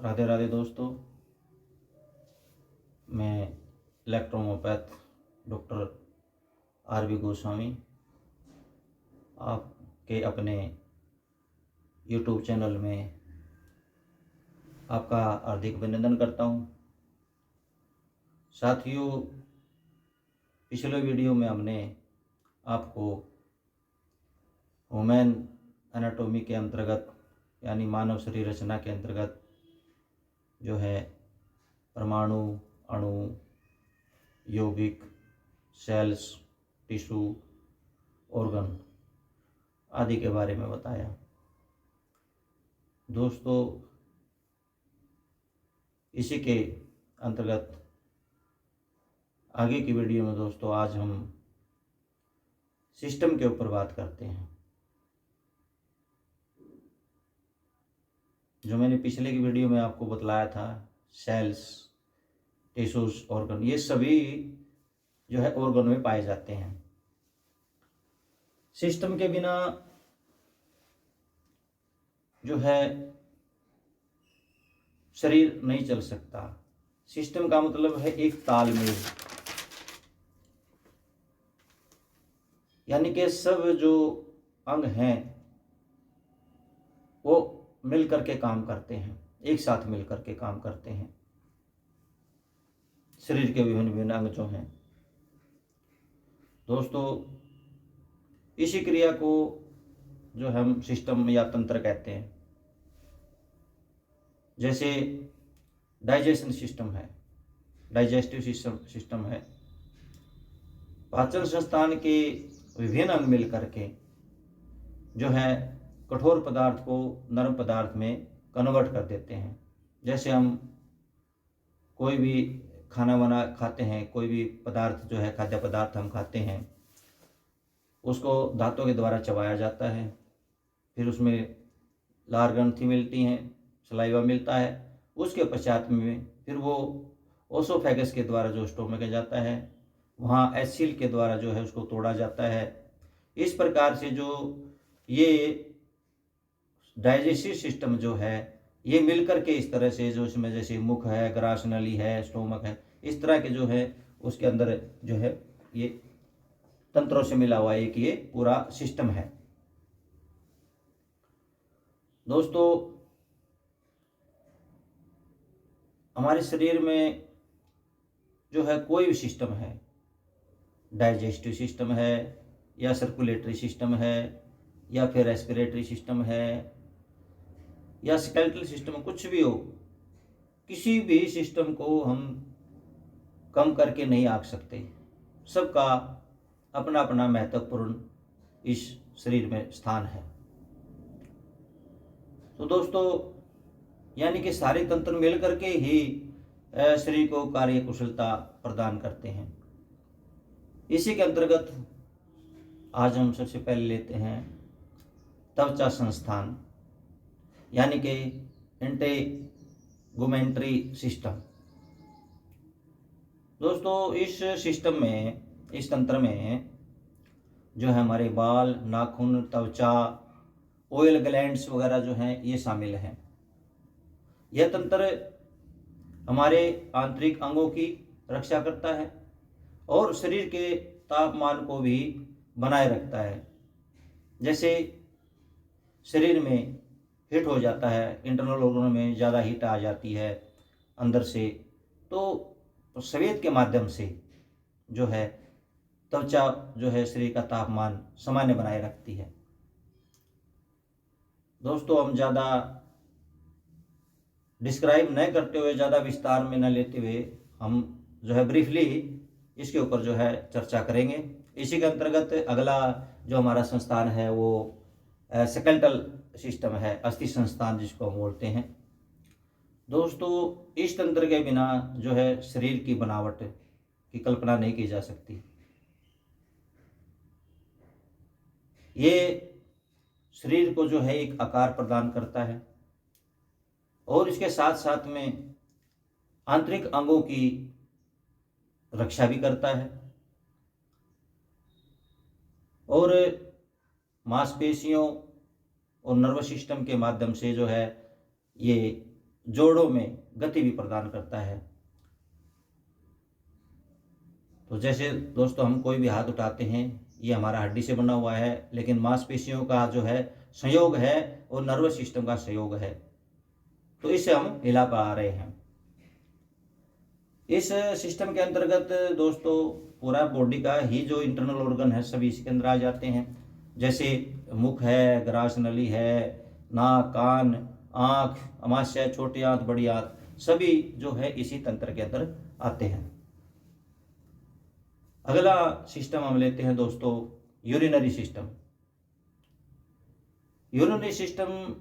राधे राधे दोस्तों। मैं इलेक्ट्रोहोम्योपैथ doctor RV. Goswami आपके अपने यूट्यूब चैनल में आपका हार्दिक अभिनंदन करता हूं। साथियों, पिछले वीडियो में हमने आपको ह्यूमन एनाटॉमी के अंतर्गत यानी मानव शरीर रचना के अंतर्गत जो है परमाणु, अणु, यौगिक, सेल्स, टिश्यू, ऑर्गन आदि के बारे में बताया। दोस्तों, इसी के अंतर्गत आगे की वीडियो में दोस्तों आज हम सिस्टम के ऊपर बात करते हैं। जो मैंने पिछले की वीडियो में आपको बतलाया था, सेल्स, टिश्यूज, ऑर्गन, ये सभी जो है ऑर्गन में पाए जाते हैं। सिस्टम के बिना जो है शरीर नहीं चल सकता। सिस्टम का मतलब है एक तालमेल, यानी कि सब जो अंग हैं वो मिल करके काम करते हैं, एक साथ मिल करके काम करते हैं। शरीर के विभिन्न विभिन्न अंग जो हैं दोस्तों, इसी क्रिया को जो हम सिस्टम या तंत्र कहते हैं। जैसे डाइजेशन सिस्टम है, डाइजेस्टिव सिस्टम है, पाचन संस्थान के विभिन्न अंग मिल करके जो है कठोर पदार्थ को नरम पदार्थ में कन्वर्ट कर देते हैं। जैसे हम कोई भी खाना वाना खाते हैं, कोई भी पदार्थ जो है खाद्य पदार्थ हम खाते हैं, उसको दांतों के द्वारा चबाया जाता है, फिर उसमें लार ग्रंथि मिलती हैं, सलाइवा मिलता है। उसके पश्चात में फिर वो ओसोफेगस के द्वारा जो स्टोमक में जाता है, वहाँ एसिल के द्वारा जो है उसको तोड़ा जाता है। इस प्रकार से जो ये डाइजेस्टिव सिस्टम जो है ये मिलकर के इस तरह से जो इसमें जैसे मुख है, ग्रास नली है, स्टोमक है, इस तरह के जो है उसके अंदर जो है ये तंत्रों से मिला हुआ एक ये पूरा सिस्टम है। दोस्तों, हमारे शरीर में जो है कोई भी सिस्टम है, डाइजेस्टिव सिस्टम है या सर्कुलेटरी सिस्टम है या फिर रेस्पिरेटरी सिस्टम है या स्केलेटल सिस्टम, कुछ भी हो, किसी भी सिस्टम को हम कम करके नहीं आंक सकते। सबका अपना अपना महत्वपूर्ण इस शरीर में स्थान है। तो दोस्तों, यानी कि सारे तंत्र मिल करके ही शरीर को कार्य कुशलता प्रदान करते हैं। इसी के अंतर्गत आज हम सबसे पहले लेते हैं त्वचा संस्थान, यानी कि इंटेगुमेंट्री सिस्टम। दोस्तों, इस सिस्टम में, इस तंत्र में जो है हमारे बाल, नाखून, त्वचा, ऑयल ग्लैंड्स वगैरह जो हैं ये शामिल हैं। यह तंत्र हमारे आंतरिक अंगों की रक्षा करता है और शरीर के तापमान को भी बनाए रखता है। जैसे शरीर में हीट हो जाता है, इंटरनल ऑर्गन में ज़्यादा हीट आ जाती है अंदर से, तो संवेद के माध्यम से जो है त्वचा जो है शरीर का तापमान सामान्य बनाए रखती है। दोस्तों, हम ज़्यादा डिस्क्राइब न करते हुए, ज़्यादा विस्तार में न लेते हुए, हम जो है ब्रीफली इसके ऊपर जो है चर्चा करेंगे। इसी के अंतर्गत अगला जो हमारा संस्थान है वो स्केलेटल सिस्टम है, अस्थि संस्थान जिसको हम बोलते हैं। दोस्तों, इस तंत्र के बिना जो है शरीर की बनावट की कल्पना नहीं की जा सकती। ये शरीर को जो है एक आकार प्रदान करता है और इसके साथ साथ में आंतरिक अंगों की रक्षा भी करता है और मांसपेशियों और नर्वस सिस्टम के माध्यम से जो है ये जोड़ों में गति भी प्रदान करता है। तो जैसे दोस्तों हम कोई भी हाथ उठाते हैं, ये हमारा हड्डी से बना हुआ है, लेकिन मांसपेशियों का जो है संयोग है और नर्वस सिस्टम का संयोग है, तो इसे हम हिला पा रहे हैं। इस सिस्टम के अंतर्गत दोस्तों पूरा बॉडी का ही जो इंटरनल ऑर्गन है सभी इसके अंदर आ जाते हैं। जैसे मुख है, ग्रास नली है, नाक, कान, आँख, अमाशय, छोटी आंत, बड़ी आंत, सभी जो है इसी तंत्र के अंदर आते हैं। अगला सिस्टम हम लेते हैं दोस्तों यूरिनरी सिस्टम। यूरिनरी सिस्टम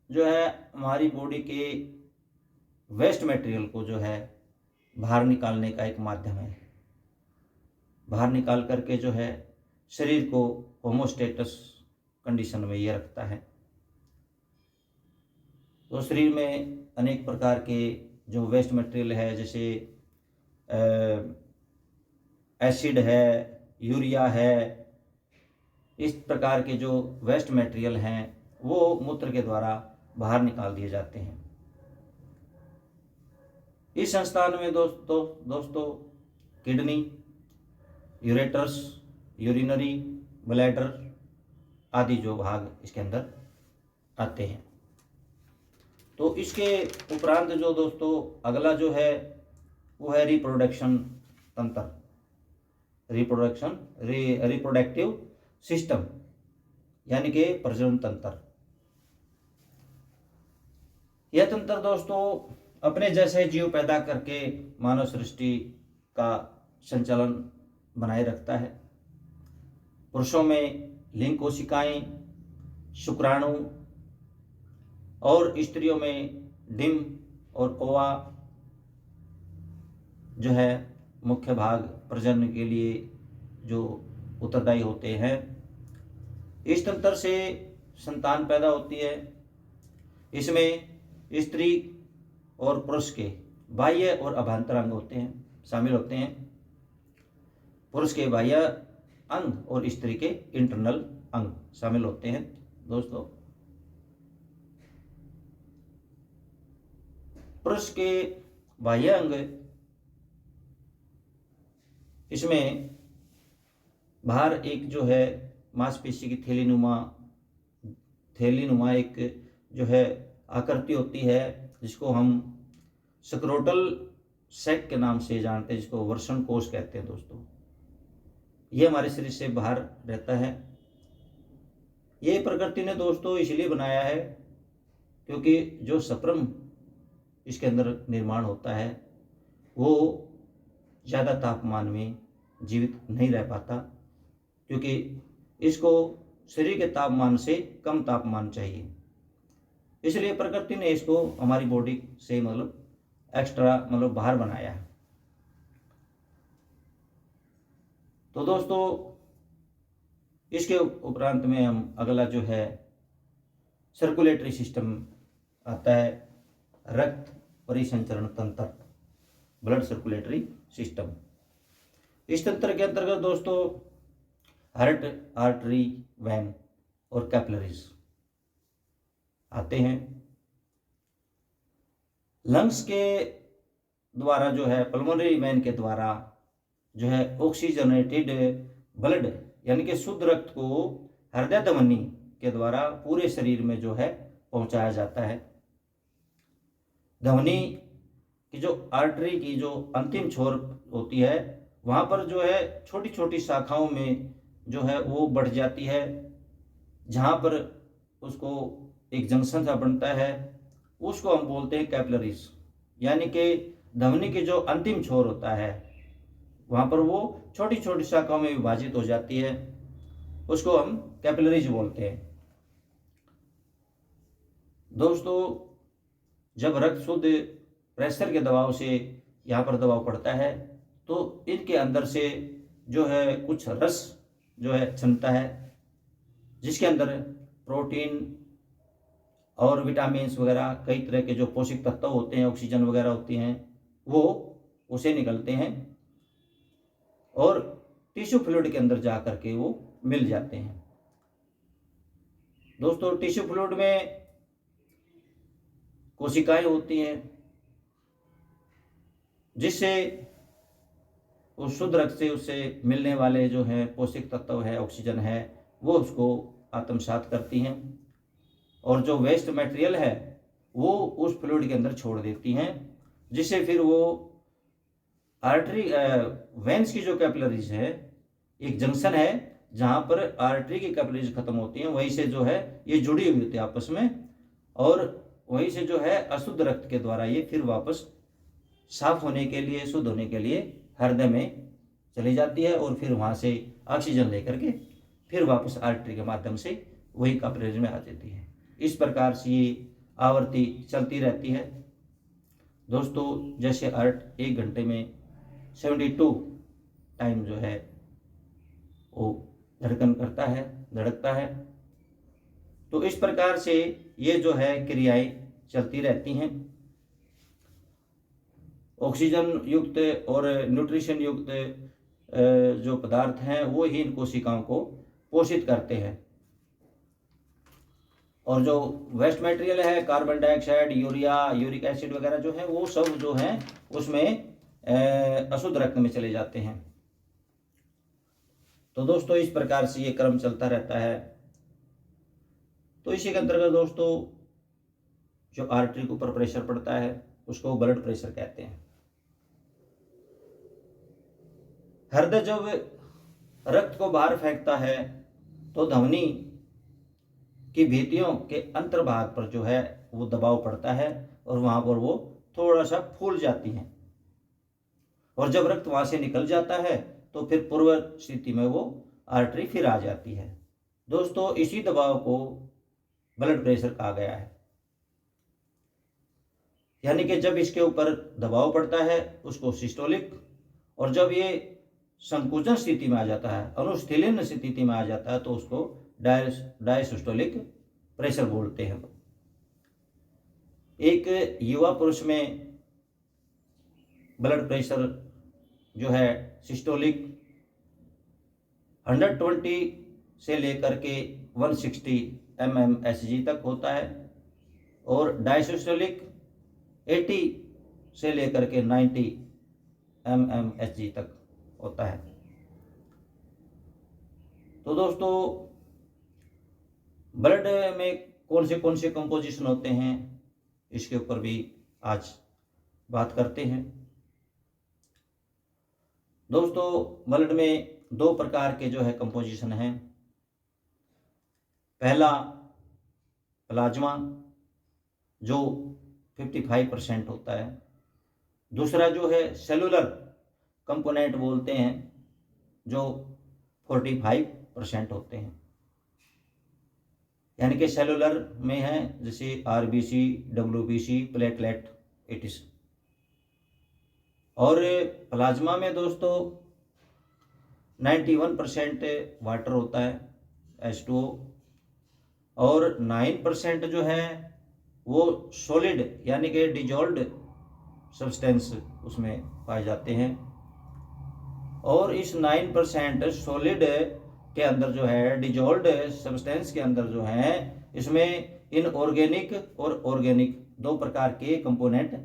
जो है हमारी बॉडी के वेस्ट मटेरियल को जो है बाहर निकालने का एक माध्यम है। बाहर निकाल करके जो है शरीर को होमोस्टेटस कंडीशन में ये रखता है। तो शरीर में अनेक प्रकार के जो वेस्ट मटेरियल है, जैसे एसिड है, यूरिया है, इस प्रकार के जो वेस्ट मटेरियल हैं वो मूत्र के द्वारा बाहर निकाल दिए जाते हैं। इस संस्थान में दोस्तों किडनी, यूरेटर्स, यूरिनरी, ब्लैडर आदि जो भाग इसके अंदर आते हैं। तो इसके उपरांत जो दोस्तों अगला जो है वो है रिप्रोडक्शन तंत्र, रिप्रोडक्टिव सिस्टम, यानी कि प्रजनन तंत्र। यह तंत्र दोस्तों अपने जैसे जीव पैदा करके मानव सृष्टि का संचालन बनाए रखता है। पुरुषों में लिंग कोशिकाएं, शुक्राणु, और स्त्रियों में डिंब और ओवा जो है मुख्य भाग प्रजनन के लिए जो उत्तरदायी होते हैं। इस तंत्र से संतान पैदा होती है। इसमें स्त्री और पुरुष के बाह्य और अभ्यंतर अंग होते हैं, शामिल होते हैं। पुरुष के बाह्य अंग और स्त्री के इंटरनल अंग शामिल होते हैं। दोस्तों पुरुष के बाह्य अंग, इसमें बाहर एक जो है मांसपेशी की थैलीनुमा एक जो है आकृति होती है, जिसको हम स्क्रोटल सैक के नाम से जानते हैं, जिसको वर्षण कोष कहते हैं। दोस्तों ये हमारे शरीर से बाहर रहता है। ये प्रकृति ने दोस्तों इसलिए बनाया है क्योंकि जो स्पर्म इसके अंदर निर्माण होता है वो ज़्यादा तापमान में जीवित नहीं रह पाता, क्योंकि इसको शरीर के तापमान से कम तापमान चाहिए। इसलिए प्रकृति ने इसको हमारी बॉडी से एक्स्ट्रा बाहर बनाया है। तो दोस्तों इसके उपरांत में हम अगला जो है सर्कुलेटरी सिस्टम आता है, रक्त परिसंचरण तंत्र, ब्लड सर्कुलेटरी सिस्टम। इस तंत्र के अंतर्गत दोस्तों हार्ट, आर्टरी, वैन और कैपिलरीज आते हैं। लंग्स के द्वारा जो है पल्मोनरी वैन के द्वारा जो है ऑक्सीजनेटेड ब्लड यानी कि शुद्ध रक्त को हृदय धमनी के द्वारा पूरे शरीर में जो है पहुंचाया जाता है। धमनी की जो आर्टरी की जो अंतिम छोर होती है वहाँ पर जो है छोटी छोटी शाखाओं में जो है वो बढ़ जाती है, जहाँ पर उसको एक जंक्शन सा बनता है, उसको हम बोलते हैं कैपिलरीज। यानी कि धमनी की जो अंतिम छोर होता है वहाँ पर वो छोटी छोटी शाखाओं में विभाजित हो जाती है, उसको हम कैपिलरीज बोलते हैं। दोस्तों जब रक्त शुद्ध प्रेशर के दबाव से यहाँ पर दबाव पड़ता है तो इनके अंदर से जो है कुछ रस जो है छनता है, जिसके अंदर प्रोटीन और विटामिन्स वगैरह कई तरह के जो पोषक तत्व होते हैं, ऑक्सीजन वगैरह होती हैं, वो उसे निकलते हैं और टिश्यू फ्लूइड के अंदर जा करके वो मिल जाते हैं। दोस्तों टिश्यू फ्लूइड में कोशिकाएं होती हैं, जिससे उस शुद्ध रक्त से उससे मिलने वाले जो है पोषक तत्व है, ऑक्सीजन है, वो उसको आत्मसात करती हैं, और जो वेस्ट मटेरियल है वो उस फ्लूइड के अंदर छोड़ देती हैं, जिससे फिर वो आर्टरी वेंस की जो कैपिलरीज है, एक जंक्शन है जहाँ पर आर्टरी की कैपिलरीज खत्म होती हैं, वहीं से जो है ये जुड़ी हुई होती है आपस में, और वहीं से जो है अशुद्ध रक्त के द्वारा ये फिर वापस साफ होने के लिए, शुद्ध होने के लिए हृदय में चली जाती है, और फिर वहाँ से ऑक्सीजन लेकर के फिर वापस आर्टरी के माध्यम से वही कैपिलरीज में आ जाती है। इस प्रकार से ये आवृत्ति चलती रहती है दोस्तों। जैसे हार्ट 1 घंटे में 72 टाइम जो है वो धड़कन करता है, धड़कता है। तो इस प्रकार से ये जो है क्रियाएं चलती रहती हैं। ऑक्सीजन युक्त और न्यूट्रिशन युक्त जो पदार्थ हैं वो ही इन कोशिकाओं को पोषित करते हैं, और जो वेस्ट मटेरियल है, carbon dioxide, urea, uric acid वगैरह जो है वो सब जो है उसमें अशुद्ध रक्त में चले जाते हैं। तो दोस्तों इस प्रकार से ये क्रम चलता रहता है। तो इसी के अंतर्गत दोस्तों जो आर्टरी के ऊपर प्रेशर पड़ता है उसको ब्लड प्रेशर कहते हैं। हृदय जब रक्त को बाहर फेंकता है तो धमनी की भित्तियों के अंतर्भाग पर जो है वो दबाव पड़ता है, और वहां पर वो थोड़ा सा फूल जाती हैं, और जब रक्त वहां से निकल जाता है तो फिर पूर्व स्थिति में वो आर्टरी फिर आ जाती है। दोस्तों इसी दबाव को ब्लड प्रेशर कहा गया है। यानी कि जब इसके ऊपर दबाव पड़ता है उसको सिस्टोलिक, और जब ये संकुचन स्थिति में आ जाता है, अनुस्थिलन स्थिति में आ जाता है, तो उसको डायसिस्टोलिक प्रेशर बोलते हैं। एक युवा पुरुष में ब्लड प्रेशर जो है सिस्टोलिक 120 से लेकर के 160 mmHg तक होता है, और डायसिस्टोलिक 80 से लेकर के 90 mmHg तक होता है। तो दोस्तों ब्लड में कौन से कंपोजिशन होते हैं इसके ऊपर भी आज बात करते हैं। दोस्तों ब्लड में 2 प्रकार के जो है कंपोजिशन हैं। पहला प्लाज्मा जो 55% होता है, दूसरा जो है सेलुलर कंपोनेंट बोलते हैं जो 45% होते हैं। यानी कि सेलुलर में है जैसे आरबीसी, डब्ल्यूबीसी, प्लेटलेट, एटीस, और प्लाज्मा में दोस्तों 91% वाटर होता है H2O, और 9% जो है वो सॉलिड यानी कि डिजॉल्व्ड सब्सटेंस उसमें पाए जाते हैं। और इस 9% सॉलिड के अंदर जो है, डिजॉल्व्ड सब्सटेंस के अंदर जो है, इसमें इनऑर्गेनिक और ऑर्गेनिक 2 प्रकार के कंपोनेंट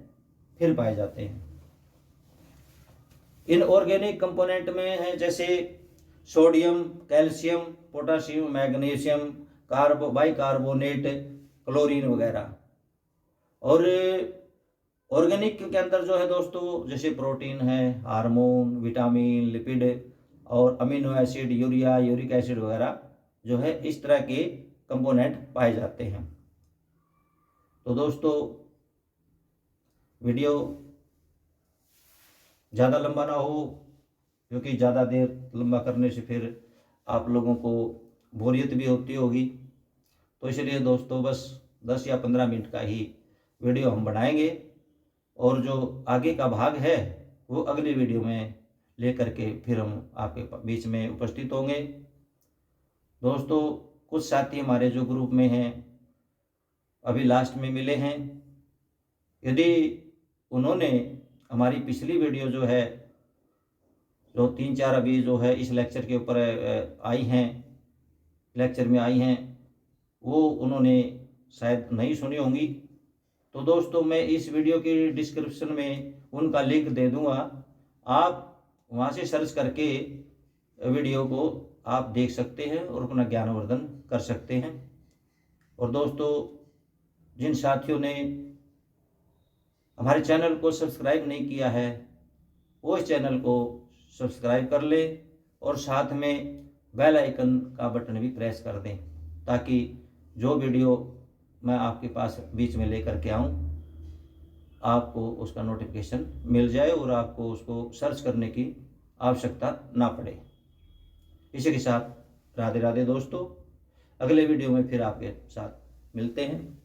फिर पाए जाते हैं। इनऑर्गेनिक कंपोनेंट में है जैसे sodium, calcium, potassium, magnesium, bicarbonate, chlorine वगैरह। और ऑर्गेनिक के अंदर जो है दोस्तों जैसे प्रोटीन है, हार्मोन, विटामिन, लिपिड और amino acid, urea, uric acid वगैरह जो है इस तरह के कंपोनेंट पाए जाते हैं। तो दोस्तों वीडियो ज़्यादा लंबा ना हो, क्योंकि ज़्यादा देर लंबा करने से फिर आप लोगों को बोरियत भी होती होगी। तो इसलिए दोस्तों बस 10 या 15 मिनट का ही वीडियो हम बनाएंगे, और जो आगे का भाग है वो अगली वीडियो में लेकर के फिर हम आपके बीच में उपस्थित होंगे। दोस्तों कुछ साथी हमारे जो ग्रुप में हैं अभी लास्ट में मिले हैं, यदि उन्होंने हमारी पिछली वीडियो जो है, जो 3-4 अभी जो है इस लेक्चर के ऊपर आई हैं, लेक्चर में आई हैं, वो उन्होंने शायद नहीं सुनी होंगी, तो दोस्तों मैं इस वीडियो की डिस्क्रिप्शन में उनका लिंक दे दूंगा, आप वहाँ से सर्च करके वीडियो को आप देख सकते हैं और अपना ज्ञानवर्धन कर सकते हैं। और दोस्तों जिन साथियों ने हमारे चैनल को सब्सक्राइब नहीं किया है वो इस चैनल को सब्सक्राइब कर ले और साथ में बेल आइकन का बटन भी प्रेस कर दें, ताकि जो वीडियो मैं आपके पास बीच में लेकर के आऊँ आपको उसका नोटिफिकेशन मिल जाए और आपको उसको सर्च करने की आवश्यकता ना पड़े। इसी के साथ राधे राधे दोस्तों, अगले वीडियो में फिर आपके साथ मिलते हैं।